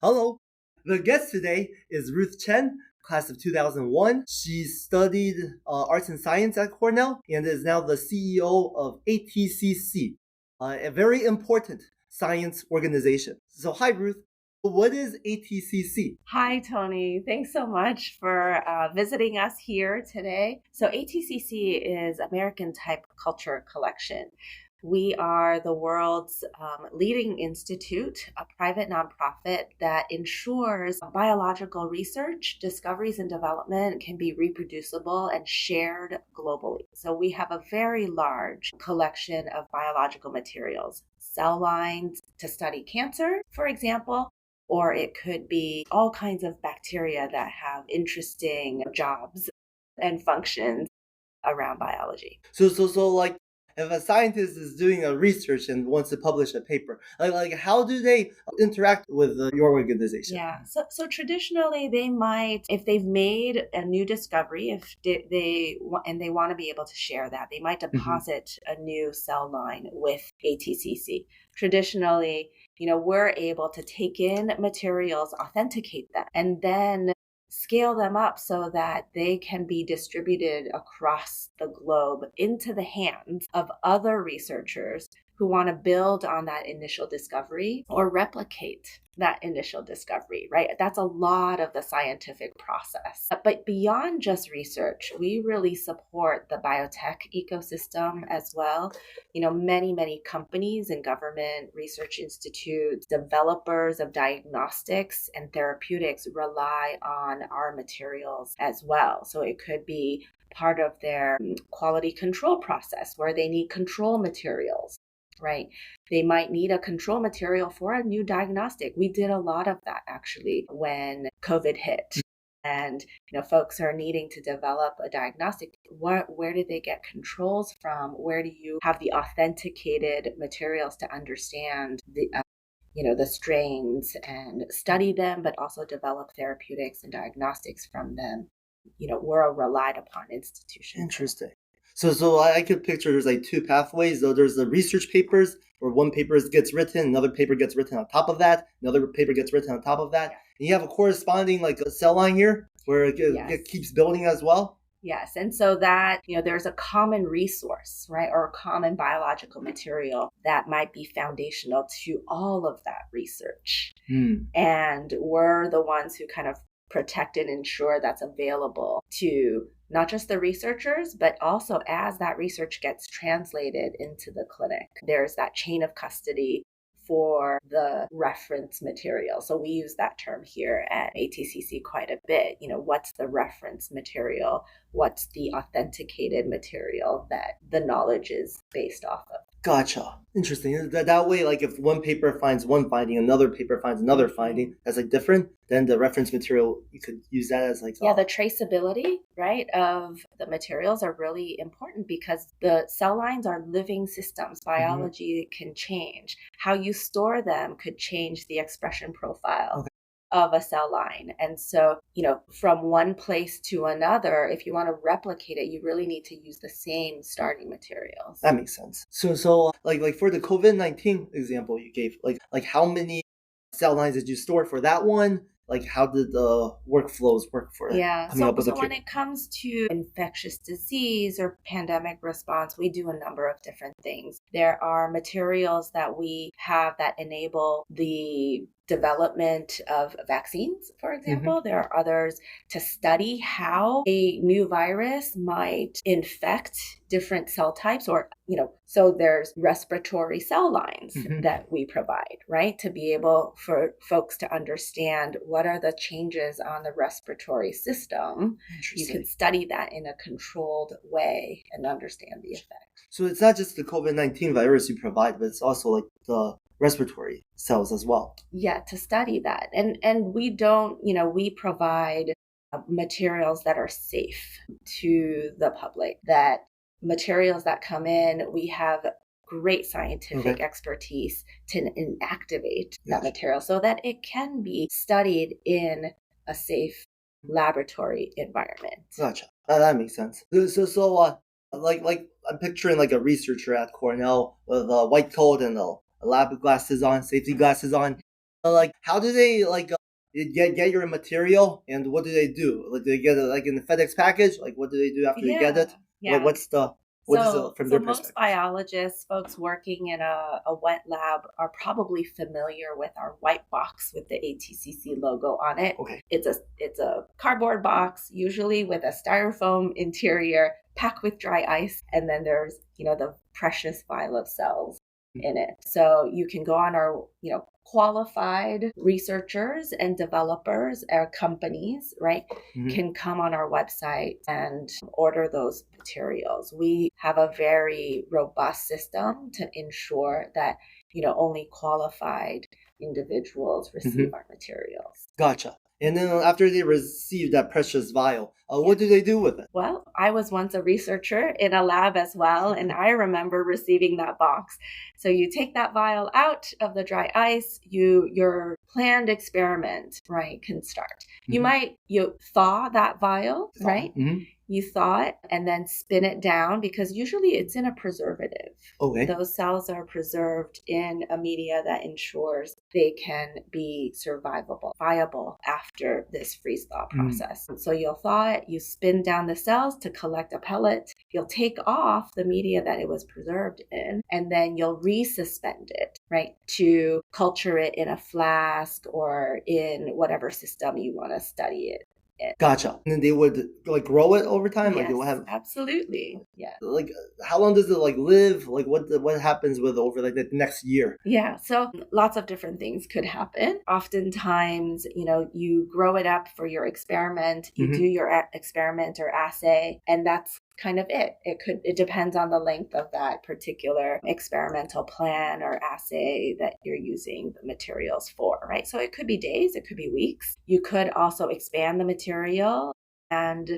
Hello. The guest today is Ruth Cheng, class of 2001. She studied arts and science at Cornell and is now the CEO of ATCC, a very important science organization. So, hi, Ruth. What is ATCC? Hi, Tony. Thanks so much for visiting us here today. So, ATCC is American Type Culture Collection. We are the world's leading institute, a private nonprofit that ensures biological research, discoveries, and development can be reproducible and shared globally. So, we have a very large collection of biological materials, cell lines to study cancer, for example, or it could be all kinds of bacteria that have interesting jobs and functions around biology. So, like, if a scientist is doing a research and wants to publish a paper, like how do they interact with your organization? Yeah. So traditionally, they might, if they've made a new discovery, if they and they want to be able to share that, they might deposit a new cell line with ATCC. Traditionally, we're able to take in materials, authenticate them, and then scale them up so that they can be distributed across the globe into the hands of other researchers who want to build on that initial discovery or replicate that initial discovery, right? That's a lot of the scientific process. But beyond just research, we really support the biotech ecosystem as well. Many companies and government research institutes, developers of diagnostics and therapeutics rely on our materials as well. So it could be part of their quality control process where they need control materials, right? They might need a control material for a new diagnostic. We did a lot of that actually when COVID hit. And folks are needing to develop a diagnostic. Where do they get controls from? Where do you have the authenticated materials to understand the strains and study them, but also develop therapeutics and diagnostics from them? We're a relied upon institution. Interesting. So I could picture there's like two pathways. So there's the research papers where one paper gets written, another paper gets written on top of that, another paper gets written on top of that. And you have a corresponding like a cell line here where it keeps building as well. Yes. And so that, there's a common resource, right, or a common biological material that might be foundational to all of that research. And we're the ones who kind of protect and ensure that's available to not just the researchers, but also as that research gets translated into the clinic. There's that chain of custody for the reference material. So we use that term here at ATCC quite a bit. What's the reference material? What's the authenticated material that the knowledge is based off of? Gotcha. Interesting. That way, like if one paper finds one finding, another paper finds another finding that's like different, then the reference material, you could use that as like... Yeah, the traceability, right, of the materials are really important because the cell lines are living systems. Biology can change. How you store them could change the expression profile of a cell line. And so, from one place to another, if you want to replicate it, you really need to use the same starting materials. That makes sense. So like for the COVID-19 example you gave, like how many cell lines did you store for that one? Like how did the workflows work for it? Yeah. So when it comes to infectious disease or pandemic response, we do a number of different things. There are materials that we have that enable the development of vaccines, for example. There are others to study how a new virus might infect different cell types so there's respiratory cell lines that we provide, right? To be able for folks to understand what are the changes on the respiratory system. You can study that in a controlled way and understand the effect. So it's not just the COVID-19 virus you provide, but it's also like the respiratory cells as well. Yeah, to study that. And we don't, we provide materials that are safe to the public, that materials that come in, we have great scientific expertise to inactivate that material so that it can be studied in a safe laboratory environment. Gotcha. That makes sense. So like I'm picturing like a researcher at Cornell with a white coat and a lab glasses on, safety glasses on. Like, how do they get your material, and what do they do? Like, do they get it like in the FedEx package? Like, what do they do after they get it? Yeah, yeah. What is it from So their most perspective? biologists, folks working in a wet lab, are probably familiar with our white box with the ATCC logo on it. Okay. It's a cardboard box, usually with a styrofoam interior, packed with dry ice, and then there's the precious vial of cells in it. So you can go on our qualified researchers and developers, our companies, right, can come on our website and order those materials. We have a very robust system to ensure that only qualified individuals receive our materials. Gotcha. And then after they receive that precious vial, what do they do with it? Well, I was once a researcher in a lab as well, and I remember receiving that box. So you take that vial out of the dry ice, your planned experiment, right, can start. You thaw that vial, right? You thaw it and then spin it down, because usually it's in a preservative. Okay. Those cells are preserved in a media that ensures they can be viable after this freeze thaw process. So you'll thaw it, you spin down the cells to collect a pellet, you'll take off the media that it was preserved in, and then you'll resuspend it, right, to culture it in a flask or in whatever system you want to study it. Gotcha. And then they would grow it over time. Yes, they will have absolutely. Yeah. How long does it live? What happens with over the next year? Yeah. So lots of different things could happen. Oftentimes, you grow it up for your experiment, you do your experiment or assay, and that's kind of it. It depends on the length of that particular experimental plan or assay that you're using the materials for, right? So it could be days, it could be weeks. You could also expand the material and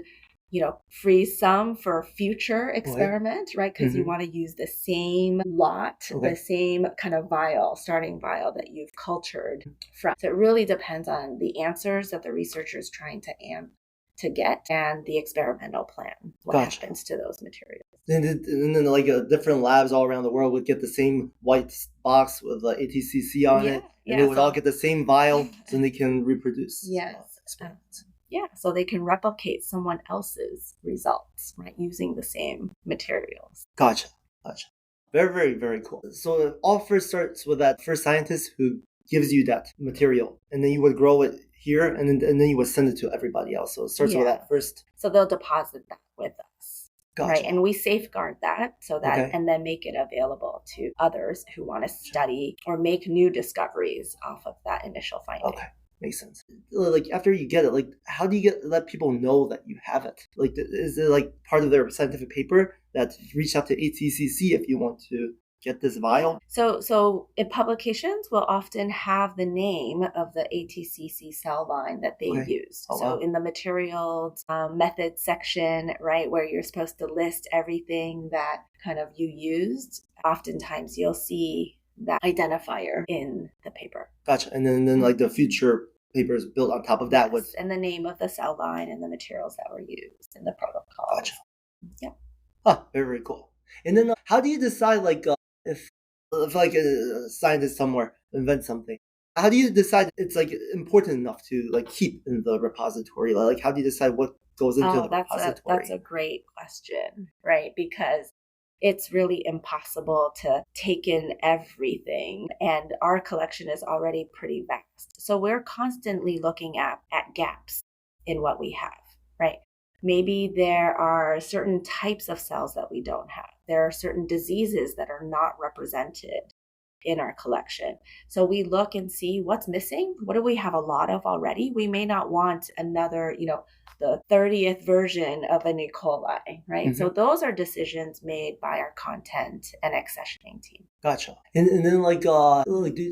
freeze some for future experiment, right? Because you want to use the same lot, the same kind of starting vial that you've cultured from. So it really depends on the answers that the researcher is trying to get and the experimental plan, what happens to those materials. And then different labs all around the world would get the same white box with ATCC on it, and they would all get the same vial, so they can reproduce. Yes. So they can replicate someone else's results, right, using the same materials. Gotcha. Very, very, very cool. So it all first starts with that first scientist who gives you that material, and then you would grow it here, and then you would send it to everybody else. So it starts with that first. So they'll deposit that with us. Gotcha. Right, and we safeguard that and then make it available to others who want to study or make new discoveries off of that initial finding. Okay. Makes sense. After you get it, how do you let people know that you have it? Is it part of their scientific paper that reach out to ATCC if you want to get this vial? So in publications will often have the name of the ATCC cell line that they used. In the materials methods section, right, where you're supposed to list everything that kind of you used, oftentimes you'll see that identifier in the paper. Gotcha. And then the future papers built on top of that and the name of the cell line and the materials that were used in the protocol. Gotcha. Yeah. Very, very cool. And then how do you decide if a scientist somewhere invents something? How do you decide it's important enough to keep in the repository? How do you decide what goes into the repository? That's a great question, right? Because it's really impossible to take in everything, and our collection is already pretty vast. So we're constantly looking at gaps in what we have, right? Maybe there are certain types of cells that we don't have. There are certain diseases that are not represented in our collection. So we look and see what's missing. What do we have a lot of already? We may not want another, the 30th version of an E. coli, right? So those are decisions made by our content and accessioning team. Gotcha. And then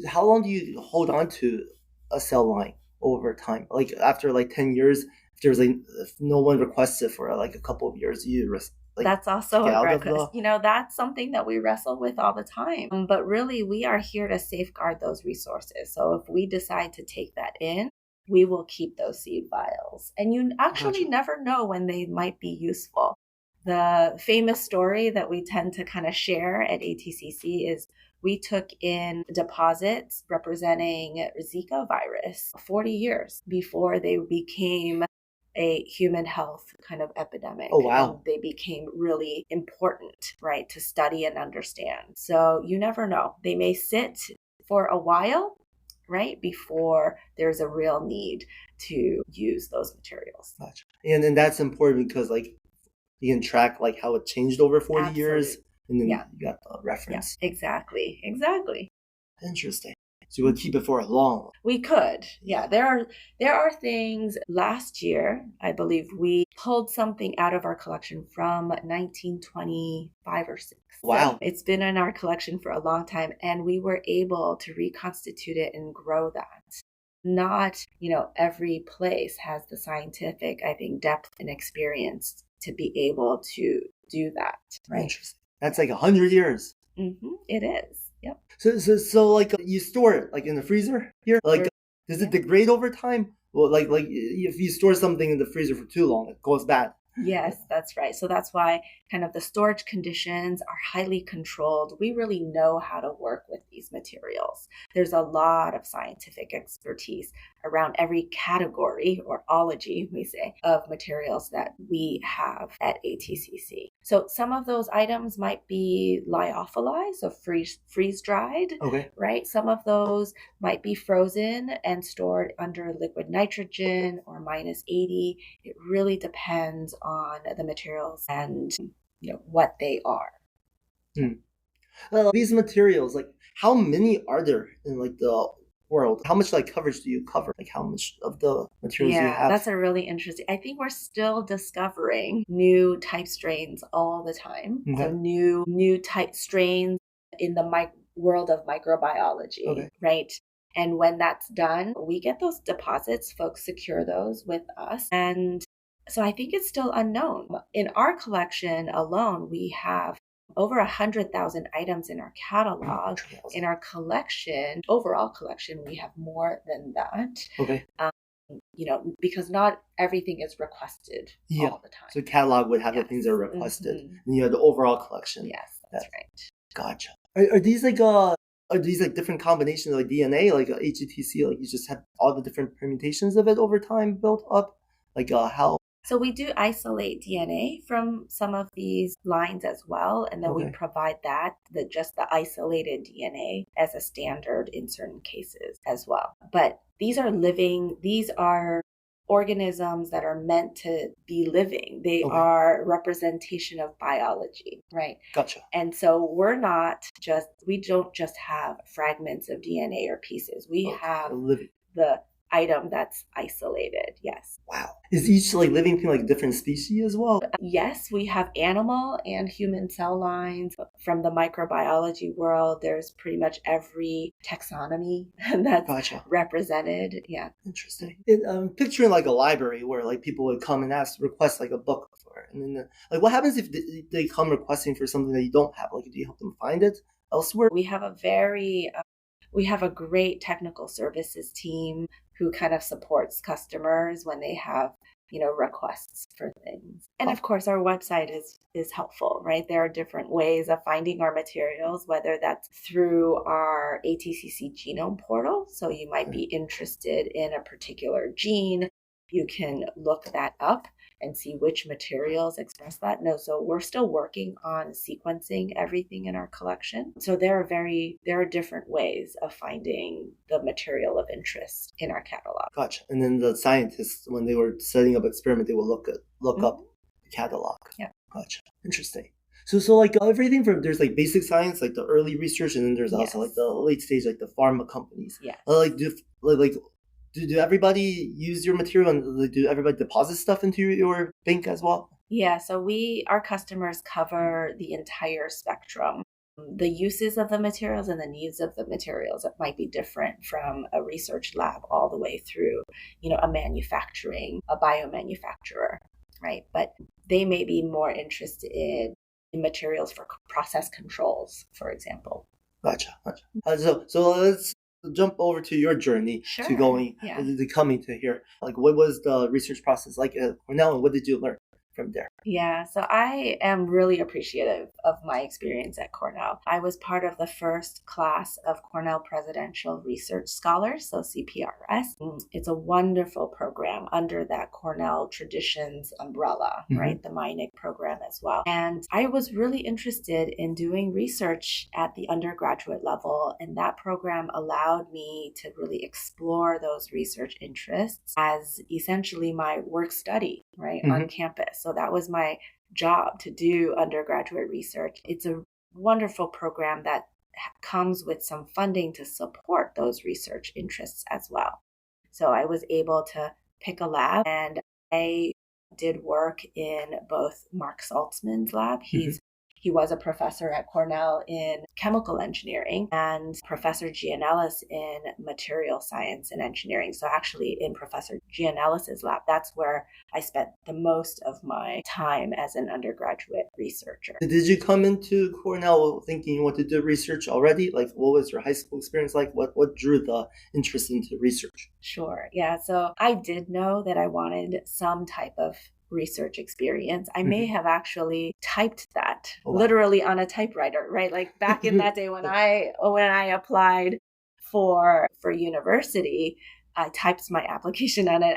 how long do you hold on to a cell line over time? After 10 years, if no one requests it for a couple of years, you that's also a great question. That's something that we wrestle with all the time. But really, we are here to safeguard those resources. So if we decide to take that in, we will keep those seed vials. And you actually never know when they might be useful. The famous story that we tend to kind of share at ATCC is We took in deposits representing Zika virus 40 years before they became a human health kind of epidemic. Oh, wow. And they became really important, right, to study and understand. So you never know. They may sit for a while, right, before there's a real need to use those materials. Gotcha. And that's important because like you can track like how it changed over 40 years, and then you got the reference. Yeah, exactly. Interesting. So we'll keep it for a long. We could. Yeah, there are things. Last year, I believe we pulled something out of our collection from 1925 or 6. Wow. So it's been in our collection for a long time, and we were able to reconstitute it and grow that. Not, every place has the scientific, I think, depth and experience to be able to do that. Right. Interesting. That's like 100 years. Mm-hmm. It is. Yep. So like you store it like in the freezer here? Like does it degrade over time? Well, like if you store something in the freezer for too long, it goes bad. Yes, that's right. So that's why kind of the storage conditions are highly controlled. We really know how to work with these materials. There's a lot of scientific expertise around every category or ology, we say, of materials that we have at ATCC. So some of those items might be lyophilized, so freeze-dried, right? Some of those might be frozen and stored under liquid nitrogen or -80. It really depends on the materials and what they are. These materials, like how many are there in like the world? How much like coverage do you cover? Like how much of the materials do you have? That's a really interesting. I think we're still discovering new type strains all the time. So new type strains in the world of microbiology, right? And when that's done, we get those deposits. Folks secure those with us, and so I think it's still unknown. In our collection alone, we have over 100,000 items in our catalog. In our collection, overall collection, we have more than that. Because not everything is requested all the time. So catalog would have the things that are requested, and you have the overall collection. Yes, that's right. Gotcha. Are these like different combinations of like DNA, like ATCC? Like you just have all the different permutations of it over time built up, like how? So we do isolate DNA from some of these lines as well, and then we provide just the isolated DNA as a standard in certain cases as well. But these are organisms that are meant to be living. They are representation of biology, right? Gotcha. And so we don't just have fragments of DNA or pieces. We have the item that's isolated. Yes. Wow. Is each like living thing like different species as well? Yes, we have animal and human cell lines. From the microbiology world, there's pretty much every taxonomy that's represented. Yeah. Interesting. I'm picturing like a library where like people would come and request like a book for it. And then like what happens if they come requesting for something that you don't have? Like do you help them find it elsewhere? We have a great technical services team who kind of supports customers when they have, requests for things. And of course, our website is helpful, right? There are different ways of finding our materials, whether that's through our ATCC genome portal. So you might be interested in a particular gene. You can look that up and see which materials express that. So we're still working on sequencing everything in our collection. So there are different ways of finding the material of interest in our catalog. Gotcha. And then the scientists, when they were setting up experiment, they will look up the catalog. Yeah. Gotcha. Interesting. So like everything from there's like basic science, like the early research, and then there's also like the late stage, like the pharma companies. Yeah. Do everybody use your material, and do everybody deposit stuff into your bank as well? Yeah, so our customers cover the entire spectrum. The uses of the materials and the needs of the materials might be different from a research lab all the way through, a biomanufacturer, right? But they may be more interested in materials for process controls, for example. Gotcha. So let's jump over to your journey to coming to here. Like, what was the research process like at Cornell, and what did you learn from there? Yeah, so I am really appreciative of my experience at Cornell. I was part of the first class of Cornell Presidential Research Scholars, so CPRS. It's a wonderful program under that Cornell Traditions umbrella, right? The Meinig program as well. And I was really interested in doing research at the undergraduate level, and that program allowed me to really explore those research interests as essentially my work study, right, on campus. So that was my job, to do undergraduate research. It's a wonderful program that comes with some funding to support those research interests as well. So I was able to pick a lab, and I did work in both Mark Saltzman's lab. He was a professor at Cornell in chemical engineering, and Professor Gianellis in material science and engineering. So actually in Professor Gianellis's lab, that's where I spent the most of my time as an undergraduate researcher. Did you come into Cornell thinking you wanted to do research already? Like, what was your high school experience like? What drew the interest into research? Sure. Yeah. So I did know that I wanted some type of research experience. I may have actually typed that literally on a typewriter, right? Like back in that day when I applied for university, I typed my application on a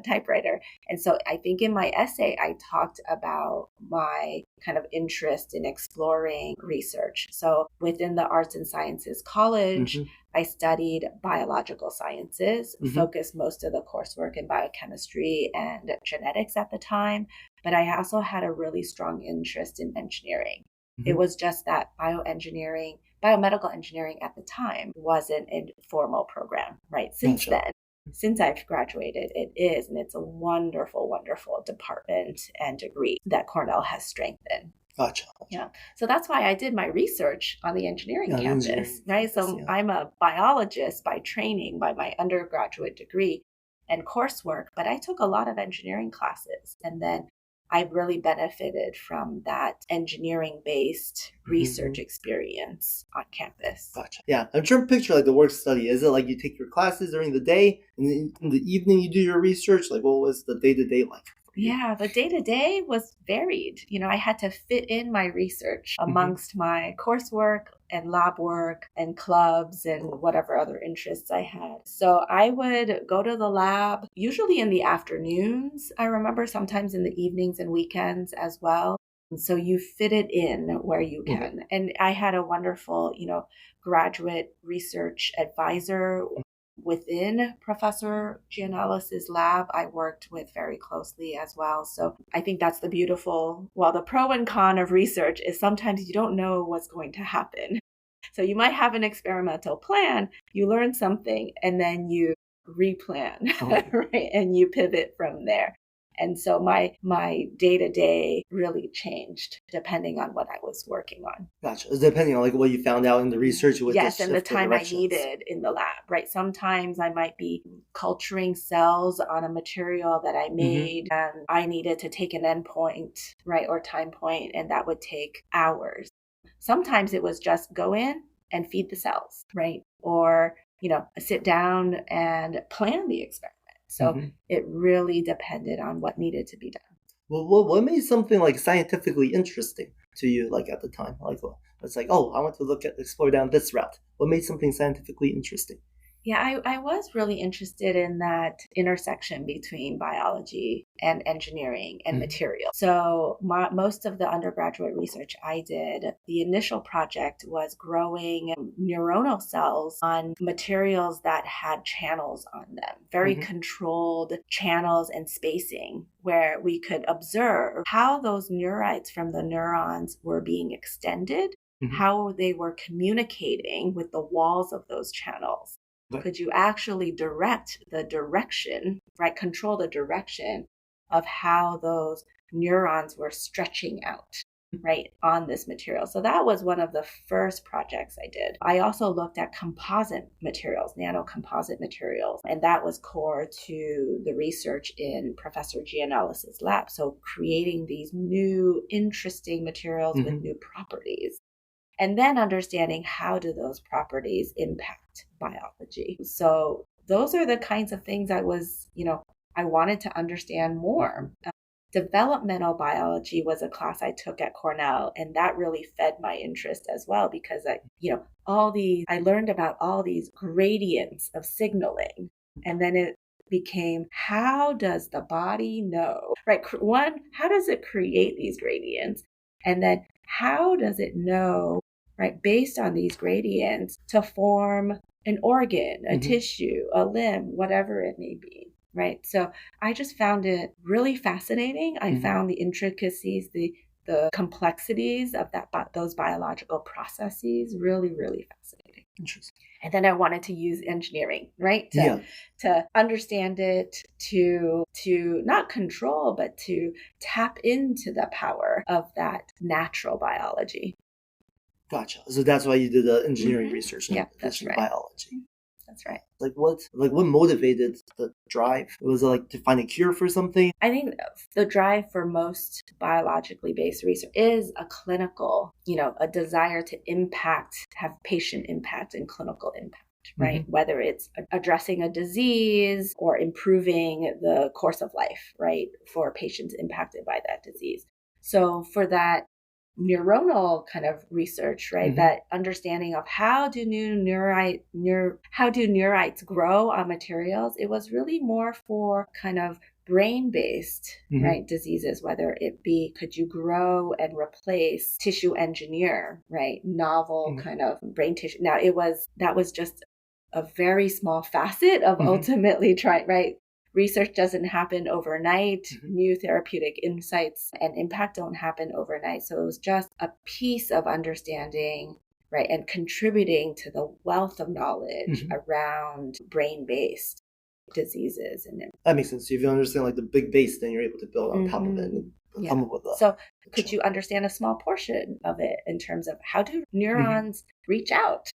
typewriter. And so I think in my essay, I talked about my kind of interest in exploring research. So within the Arts and Sciences College, I studied biological sciences, focused most of the coursework in biochemistry and genetics at the time. But I also had a really strong interest in engineering. It was just that biomedical engineering at the time wasn't a formal program, right? Since then, since I've graduated, it is, and it's a wonderful, wonderful department and degree that Cornell has strengthened. Gotcha. Yeah. So that's why I did my research on the engineering campus, right? So I'm a biologist by training, by my undergraduate degree and coursework, but I took a lot of engineering classes, and then I really benefited from that engineering-based research experience on campus. Gotcha. Yeah, I'm trying to picture like the work study. Is it like you take your classes during the day, and then in the evening you do your research? Like, what was the day-to-day like? Yeah, the day-to-day was varied. I had to fit in my research amongst my coursework and lab work and clubs and whatever other interests I had. So I would go to the lab, usually in the afternoons. I remember sometimes in the evenings and weekends as well. And so you fit it in where you can. And I had a wonderful, graduate research advisor within Professor Gianellis's lab. I worked with very closely as well. So I think that's the pro and con of research is sometimes you don't know what's going to happen. So you might have an experimental plan, you learn something, and then you replan, right? And you pivot from there. And so my day-to-day really changed depending on what I was working on. Gotcha. It's depending on like what you found out in the research. Yes, and the time I needed in the lab, right? Sometimes I might be culturing cells on a material that I made, and I needed to take an endpoint, right, or time point, and that would take hours. Sometimes it was just go in and feed the cells, right? Or, sit down and plan the experiment. So it really depended on what needed to be done. Well, what made something like scientifically interesting to you, like at the time? Like, it's like, oh, I want to explore down this route. What made something scientifically interesting? Yeah, I was really interested in that intersection between biology and engineering and material. So most of the undergraduate research I did, the initial project was growing neuronal cells on materials that had channels on them, very controlled channels and spacing, where we could observe how those neurites from the neurons were being extended, how they were communicating with the walls of those channels. Could you actually direct the direction, right? Control the direction of how those neurons were stretching out, right, on this material. So that was one of the first projects I did. I also looked at composite materials, nanocomposite materials, and that was core to the research in Professor Gianellis's lab. So creating these new, interesting materials with new properties. And then understanding how do those properties impact biology. So those are the kinds of things I wanted to understand more. developmental biology was a class I took at Cornell, and that really fed my interest as well because I learned about all these gradients of signaling, and then it became, how does the body know, right? One, how does it create these gradients? And then how does it know, right, based on these gradients to form an organ, a tissue, a limb, whatever it may be, right? So I just found it really fascinating. I found the intricacies, the complexities of those biological processes really, really fascinating. Interesting. And then I wanted to use engineering, right? To understand it, to not control, but to tap into the power of that natural biology. Gotcha. So that's why you did the engineering research in that's right. biology. That's right. What motivated the drive? Was it like to find a cure for something? I think the drive for most biologically based research is a clinical, a desire to have patient impact and clinical impact, right? Whether it's addressing a disease or improving the course of life, right, for patients impacted by that disease. So for that neuronal kind of research, right? That understanding of how do neurites grow on materials. It was really more for kind of brain-based, right, diseases, whether it be, could you grow and replace, tissue engineer, right, novel kind of brain tissue. Now that was just a very small facet of ultimately trying, right? Research doesn't happen overnight. New therapeutic insights and impact don't happen overnight. So it was just a piece of understanding, right, and contributing to the wealth of knowledge around brain-based diseases. And that makes sense. So if you understand like the big base, then you're able to build on top of it and come up with that. So could you understand a small portion of it in terms of how do neurons reach out?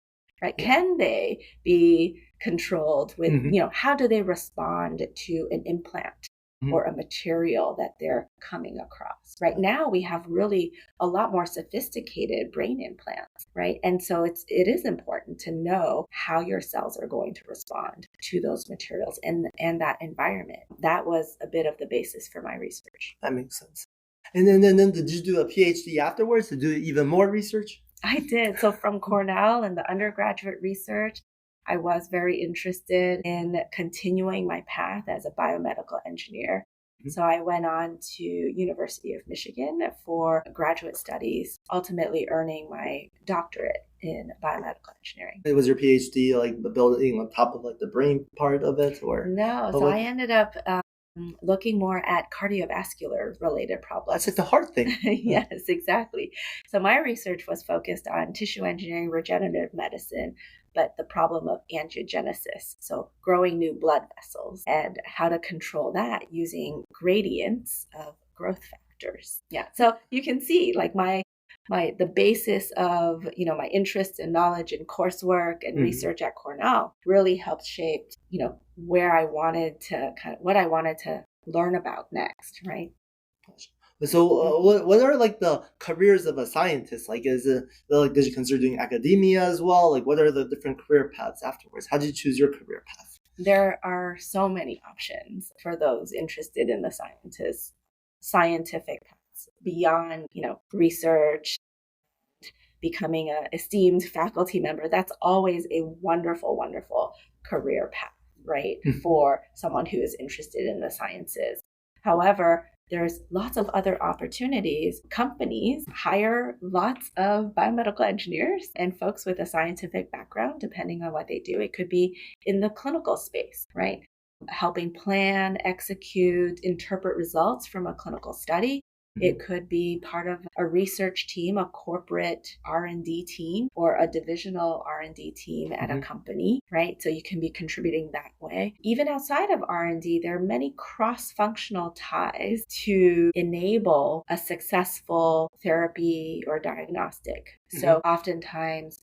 Right? Yeah. Can they be controlled with, how do they respond to an implant or a material that they're coming across? Right now, we have really a lot more sophisticated brain implants, right? And so it is important to know how your cells are going to respond to those materials and that environment. That was a bit of the basis for my research. That makes sense. And then did you do a PhD afterwards to do even more research? I did. So from Cornell and the undergraduate research, I was very interested in continuing my path as a biomedical engineer. So I went on to University of Michigan for graduate studies, ultimately earning my doctorate in biomedical engineering. Was your PhD like building on top of like the brain part of it, or no? So I ended up looking more at cardiovascular related problems. That's like the hard thing. Yes, exactly. So my research was focused on tissue engineering, regenerative medicine, but the problem of angiogenesis, so growing new blood vessels, and how to control that using gradients of growth factors. Yeah, so you can see like the basis of my interest and knowledge and coursework and research at Cornell really helped shape where I wanted to what I wanted to learn about next, right? So what are like the careers of a scientist? Like, is it like, did you consider doing academia as well? Like, what are the different career paths afterwards? How did you choose your career path? There are so many options for those interested in the scientific paths beyond, research, becoming an esteemed faculty member. That's always a wonderful, wonderful career path, right? For someone who is interested in the sciences. However, there's lots of other opportunities. Companies hire lots of biomedical engineers and folks with a scientific background, depending on what they do. It could be in the clinical space, right? Helping plan, execute, interpret results from a clinical study. It could be part of a research team, a corporate R&D team, or a divisional R&D team at a company, right? So you can be contributing that way. Even outside of R&D, there are many cross-functional ties to enable a successful therapy or diagnostic. So oftentimes,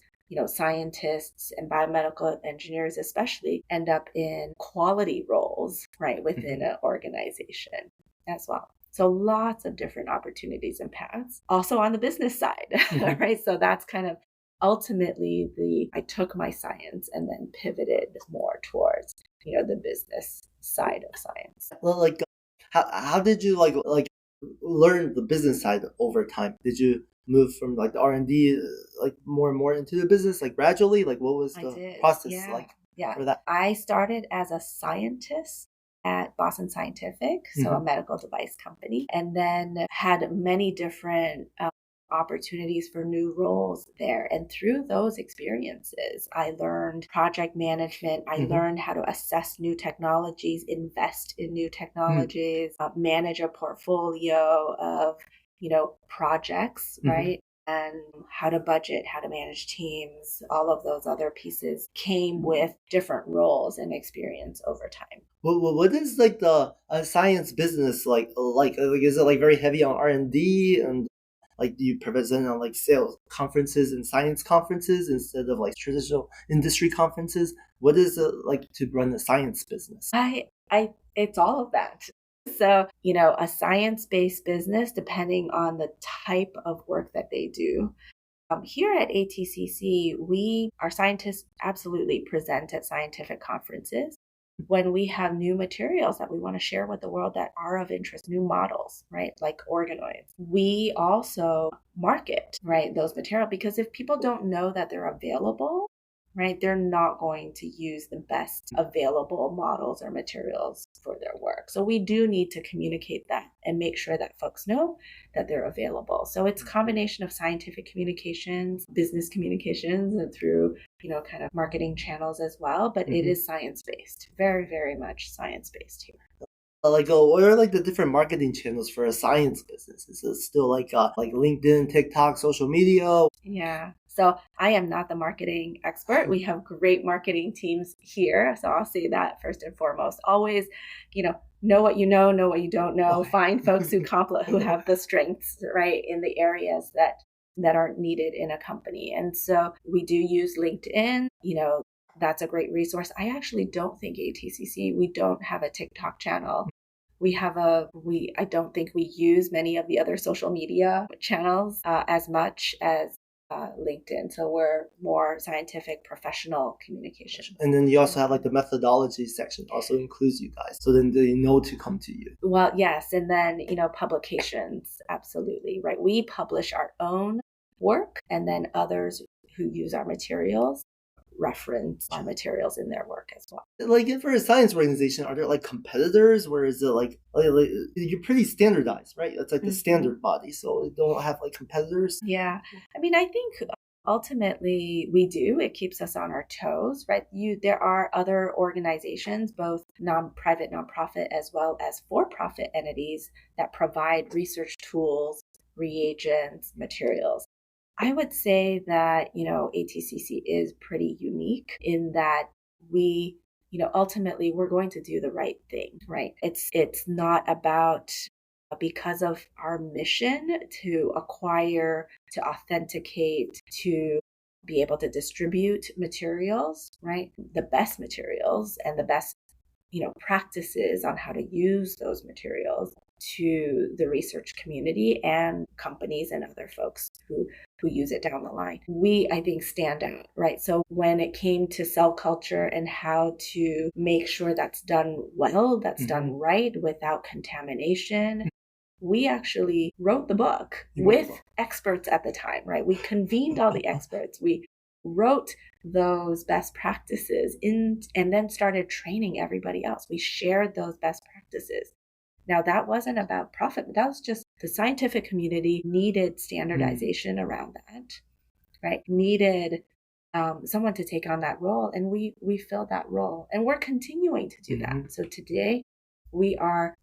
scientists and biomedical engineers especially end up in quality roles, right, within an organization as well. So lots of different opportunities and paths. Also on the business side, right? So that's kind of ultimately I took my science and then pivoted more towards, the business side of science. Well, like, how did you like learn the business side over time? Did you move from like the R&D like more and more into the business like gradually? Like what was I the did. process Yeah. like Yeah. for that? I started as a scientist at Boston Scientific, so a medical device company, and then had many different opportunities for new roles there. And through those experiences, I learned project management. I learned how to assess new technologies, invest in new technologies, manage a portfolio of, projects, right? And how to budget, how to manage teams, all of those other pieces came with different roles and experience over time. What is like the science business like is it like very heavy on R&D and like do you present on like sales conferences and science conferences instead of like traditional industry conferences? What is it like to run a science business? It's all of that. So, a science-based business, depending on the type of work that they do. Here at ATCC, our scientists absolutely present at scientific conferences when we have new materials that we want to share with the world that are of interest, new models, right? Like organoids. We also market, right, those materials because if people don't know that they're available, right, they're not going to use the best available models or materials for their work. So we do need to communicate that and make sure that folks know that they're available. So it's a combination of scientific communications, business communications, and through, kind of marketing channels as well. But it is science-based, very, very much science-based here. What are like the different marketing channels for a science business? Is it still like LinkedIn, TikTok, social media? Yeah. So I am not the marketing expert. We have great marketing teams here. So I'll say that first and foremost. Always, know what you know what you don't know. Find folks who have the strengths, right, in the areas that are needed in a company. And so we do use LinkedIn. That's a great resource. I actually don't think ATCC, we don't have a TikTok channel. I don't think we use many of the other social media channels as much as LinkedIn. So we're more scientific, professional communication. And then you also have like the methodology section also includes you guys. So then they know to come to you. Well, yes. And then, publications. Absolutely. Right. We publish our own work and then others who use our materials reference our materials in their work as well. Like for a science organization, are there like competitors? Where is it like you're pretty standardized, right? It's like the standard body, so you don't have like competitors. Yeah, I mean, I think ultimately we do. It keeps us on our toes, right? There are other organizations, both private nonprofit as well as for-profit entities that provide research tools, reagents, materials. I would say that, ATCC is pretty unique in that we, ultimately we're going to do the right thing, right? It's not about because of our mission to acquire, to authenticate, to be able to distribute materials, right? The best materials and the best, practices on how to use those materials to the research community and companies and other folks who use it down the line. We, I think, stand out, right? So when it came to cell culture and how to make sure that's done well, that's done right without contamination, we actually wrote the book with experts at the time, right? We convened all the experts. We wrote those best practices and then started training everybody else. We shared those best practices. Now, that wasn't about profit. That was just the scientific community needed standardization around that, right? Needed someone to take on that role. And we filled that role. And we're continuing to do that. So today,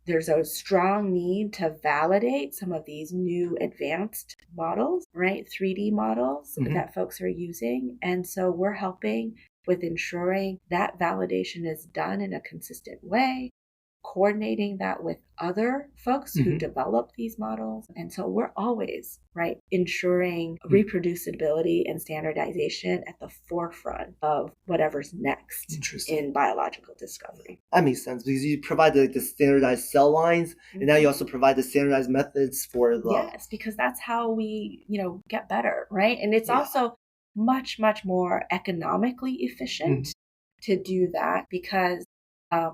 there's a strong need to validate some of these new advanced models, right? 3D models that folks are using. And so we're helping with ensuring that validation is done in a consistent way, coordinating that with other folks who develop these models. And so we're always, right, ensuring reproducibility and standardization at the forefront of whatever's next in biological discovery. That makes sense because you provide the standardized cell lines and now you also provide the standardized methods for the... Yes, because that's how we, get better, right? And it's also much, much more economically efficient to do that because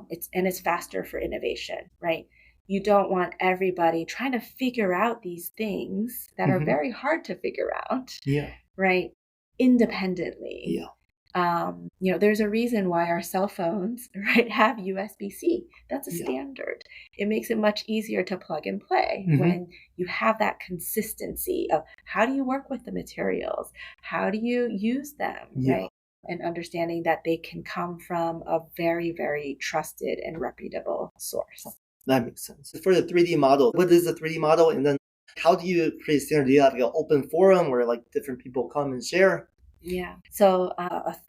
it's faster for innovation, right? you don't want everybody trying to figure out these things that are very hard to figure out, right, independently. There's a reason why our cell phones, right, have USB-C. That's a standard. It makes it much easier to plug and play when you have that consistency of how do you work with the materials? How do you use them, right? And understanding that they can come from a very, very trusted and reputable source. That makes sense. For the 3D model, what is the 3D model? And then how do you create standard? Do you have like an open forum where like different people come and share? Yeah. So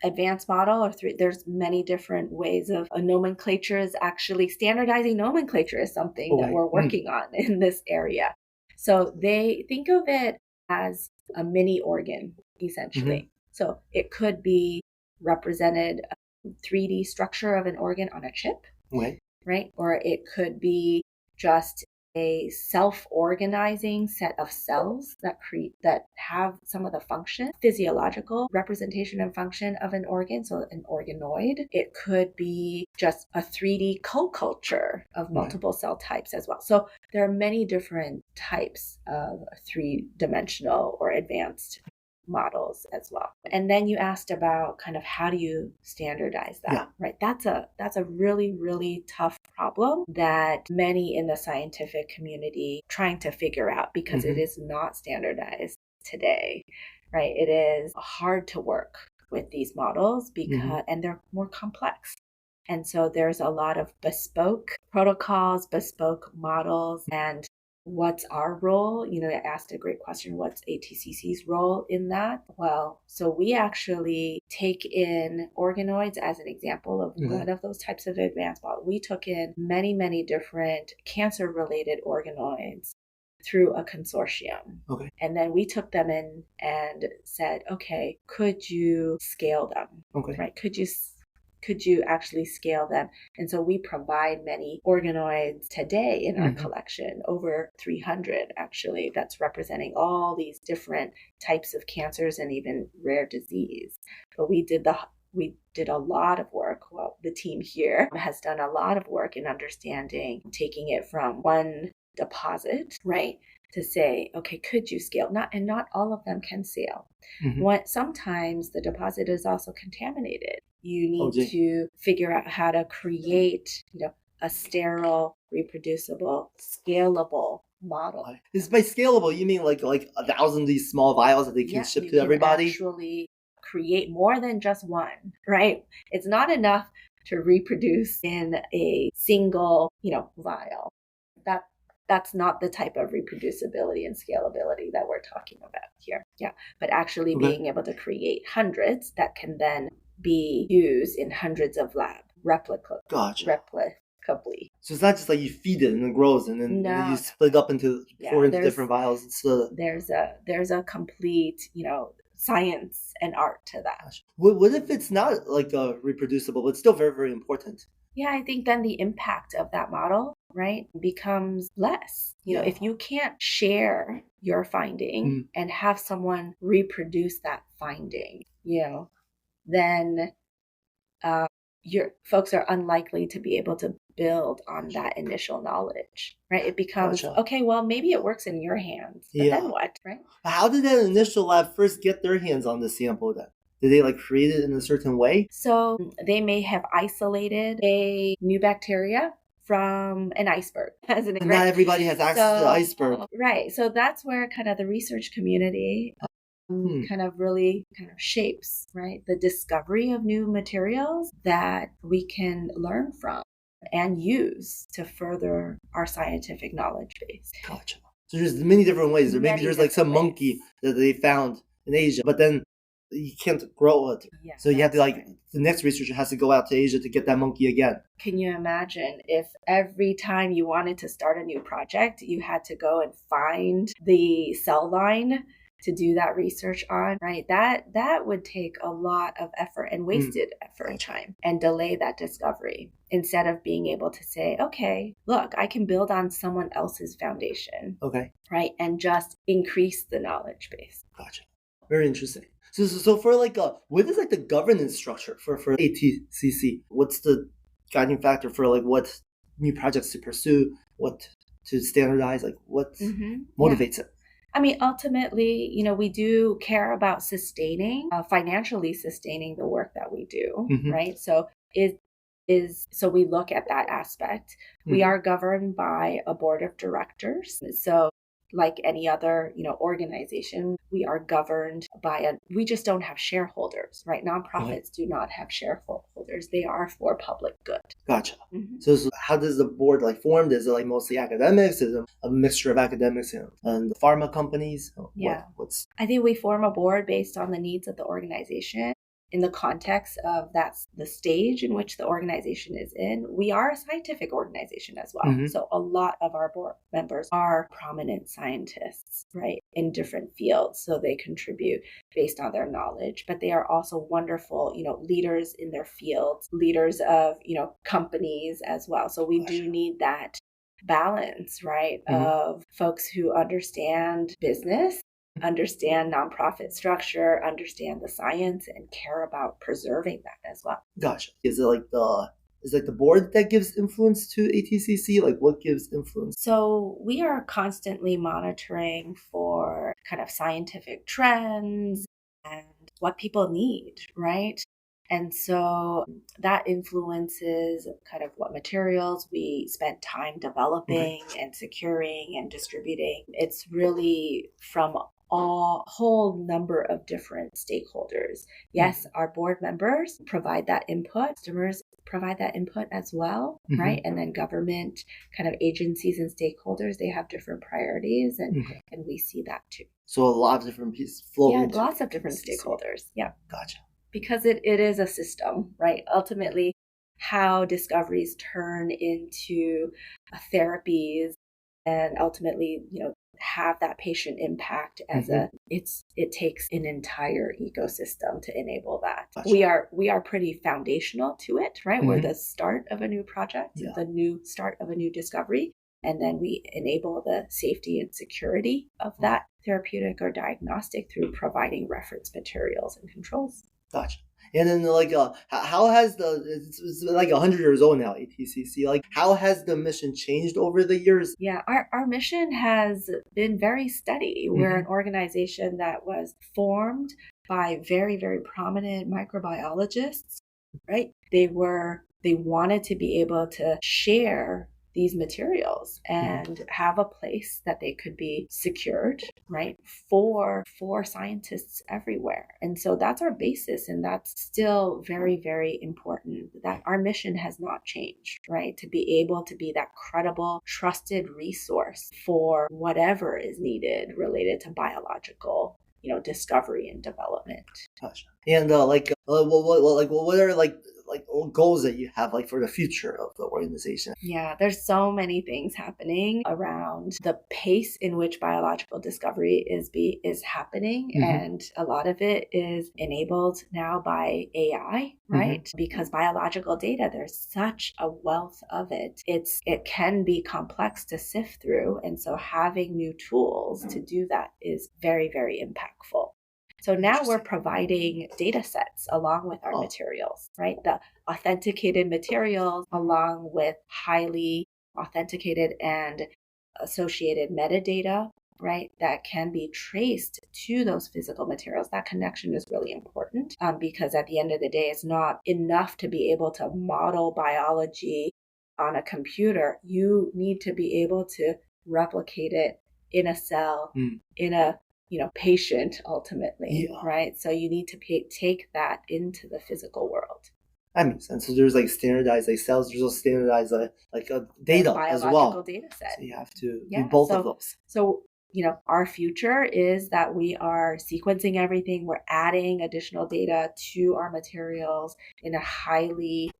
advanced model there's many different ways of nomenclature is actually standardizing nomenclature is something that we're working on in this area. So they think of it as a mini organ, essentially. So it could be represented 3D structure of an organ on a chip, right? Or it could be just a self-organizing set of cells that have some of the function, physiological representation and function of an organ, so an organoid. It could be just a 3D co-culture of multiple cell types as well. So there are many different types of three-dimensional or advanced models as well. And then you asked about kind of how do you standardize that, right? That's a really, really tough problem that many in the scientific community trying to figure out because it is not standardized today, right? It is hard to work with these models because and they're more complex. And so there's a lot of bespoke protocols, bespoke models, and what's our role? I asked a great question. What's ATCC's role in that? Well, so we actually take in organoids as an example of one of those types of advanced models. We took in many, many different cancer-related organoids through a consortium. And then we took them in and said, okay, could you scale them? Right? Could you actually scale them? And so we provide many organoids today in our collection, over 300 actually, that's representing all these different types of cancers and even rare disease. But we did a lot of work. Well, the team here has done a lot of work in understanding, taking it from one deposit, right, to say, okay, could you scale? Not all of them can scale. Sometimes the deposit is also contaminated. You need to figure out how to create, a sterile, reproducible, scalable model. Is by scalable you mean like 1,000 of these small vials that they can ship to everybody? Actually create more than just one, right? It's not enough to reproduce in a single, vial. That's not the type of reproducibility and scalability that we're talking about here. But actually being able to create hundreds that can then be used in hundreds of labs replicably. So it's not just like you feed it and it grows and then you split it up into pour into different vials. There's a complete, science and art to that. What if it's not like reproducible, but it's still very, very important? Yeah, I think then the impact of that model, right, becomes less. If you can't share your finding and have someone reproduce that finding, then your folks are unlikely to be able to build on that initial knowledge, right? It becomes, okay, well, maybe it works in your hands, but then what, right? How did that initial lab first get their hands on the sample then? Did they create it in a certain way? So they may have isolated a new bacteria from an iceberg. And not everybody has access to the iceberg. Right. So that's where kind of the research community kind of really shapes, right, the discovery of new materials that we can learn from and use to further our scientific knowledge base. Gotcha. So there's many different ways. Maybe there's some monkey that they found in Asia, but then you can't grow it. So you have to the next researcher has to go out to Asia to get that monkey again. Can you imagine if every time you wanted to start a new project, you had to go and find the cell line to do that research on, right? That would take a lot of effort and wasted effort and time and delay that discovery instead of being able to say, okay, look, I can build on someone else's foundation. Right? And just increase the knowledge base. Gotcha. Very interesting. So for what is the governance structure for ATCC? What's the guiding factor for what new projects to pursue, what to standardize, like what motivates it? I mean, ultimately, we do care about financially sustaining the work that we do, right? So so we look at that aspect. We are governed by a board of directors. So like any other, organization, we are governed by we just don't have shareholders, right? Nonprofits do not have shareholders. They are for public good. Gotcha. So how does the board formed? Is it mostly academics? Is it a mixture of academics and the pharma companies? I think we form a board based on the needs of the organization. In the context of the stage in which the organization is in. We are a scientific organization as well. So a lot of our board members are prominent scientists, right, in different fields. So they contribute based on their knowledge, but they are also wonderful, leaders in their fields, leaders of, companies as well. So we do need that balance, right, of folks who understand business, understand nonprofit structure, understand the science, and care about preserving that as well. Gotcha. Is it the board that gives influence to ATCC? What gives influence? So we are constantly monitoring for kind of scientific trends and what people need, right? And so that influences kind of what materials we spend time developing and securing and distributing. It's really from a whole number of different stakeholders. Yes, our board members provide that input, customers provide that input as well, right? And then government kind of agencies and stakeholders, they have different priorities, and we see that too. So a lot of different pieces flow. Yeah, lots of different stakeholders. Yeah. Gotcha. Because it is a system, right? Ultimately, how discoveries turn into therapies and ultimately, have that patient impact as it takes an entire ecosystem to enable that. Gotcha. We are pretty foundational to it, right? We're the start of a new project, the new start of a new discovery, and then we enable the safety and security of that therapeutic or diagnostic through providing reference materials and controls. Gotcha. And then how has it's 100 years old now, ATCC, how has the mission changed over the years? Yeah, our mission has been very steady. We're an organization that was formed by very, very prominent microbiologists, right? They wanted to be able to share these materials and have a place that they could be secured, right, for scientists everywhere. And so that's our basis, and that's still very, very important. That our mission has not changed, right, to be able to be that credible, trusted resource for whatever is needed related to biological, discovery and development. Gotcha. And what are goals that you have for the future of the organization? Yeah, there's so many things happening around the pace in which biological discovery is happening, and a lot of it is enabled now by AI, right? Because biological data, there's such a wealth of it. It can be complex to sift through, and so having new tools to do that is very, very impactful. So now we're providing data sets along with our materials, right? The authenticated materials along with highly authenticated and associated metadata, right? That can be traced to those physical materials. That connection is really important because at the end of the day, it's not enough to be able to model biology on a computer. You need to be able to replicate it in a cell, in a patient ultimately, right? So you need to take that into the physical world. That makes sense. So there's standardized cells, there's also standardized data as well. Biological data set. So you have to do both of those. So, our future is that we are sequencing everything. We're adding additional data to our materials in a highly,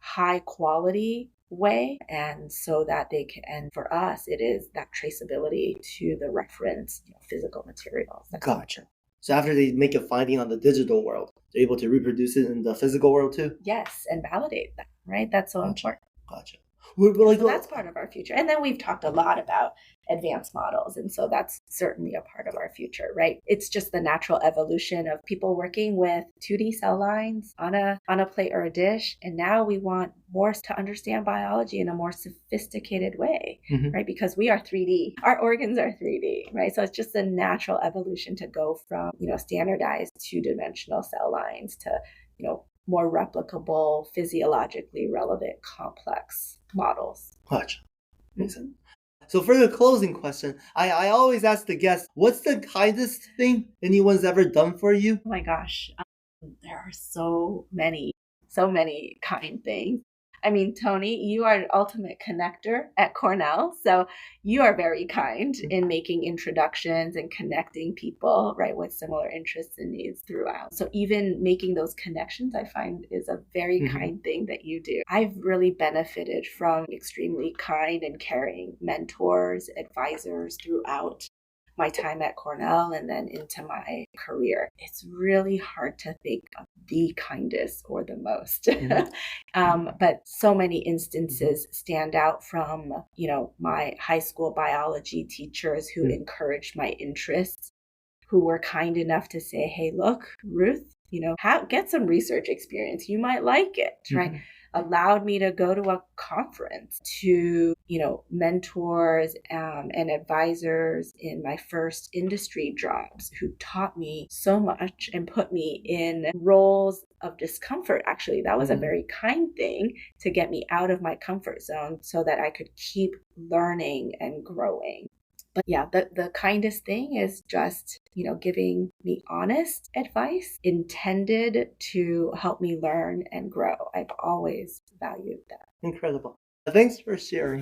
high quality way, and so that they can, and for us it is that traceability to the reference physical materials. Gotcha. So after they make a finding on the digital world, they're able to reproduce it in the physical world too? Yes, and validate that, right? That's so important. Gotcha. So that's part of our future. And then we've talked a lot about advanced models. And so that's certainly a part of our future, right? It's just the natural evolution of people working with 2D cell lines on a plate or a dish. And now we want more to understand biology in a more sophisticated way, right? Because we are 3D. Our organs are 3D, right? So it's just a natural evolution to go from, standardized 2-dimensional cell lines to, more replicable, physiologically relevant, complex models. Gotcha. Makes sense. So for the closing question, I always ask the guests, what's the kindest thing anyone's ever done for you? Oh my gosh, there are so many kind things. I mean, Tony, you are an ultimate connector at Cornell. So you are very kind in making introductions and connecting people, right, with similar interests and needs throughout. So even making those connections, I find, is a very kind thing that you do. I've really benefited from extremely kind and caring mentors, advisors throughout my time at Cornell and then into my career. It's really hard to think of the kindest or the most. But so many instances stand out from, my high school biology teachers who encouraged my interests, who were kind enough to say, hey, look, Ruth, get some research experience. You might like it, right? Allowed me to go to a conference, to, mentors and advisors in my first industry jobs who taught me so much and put me in roles of discomfort. Actually, that was a very kind thing to get me out of my comfort zone so that I could keep learning and growing. But yeah, the kindest thing is just, giving me honest advice intended to help me learn and grow. I've always valued that. Incredible. Thanks for sharing.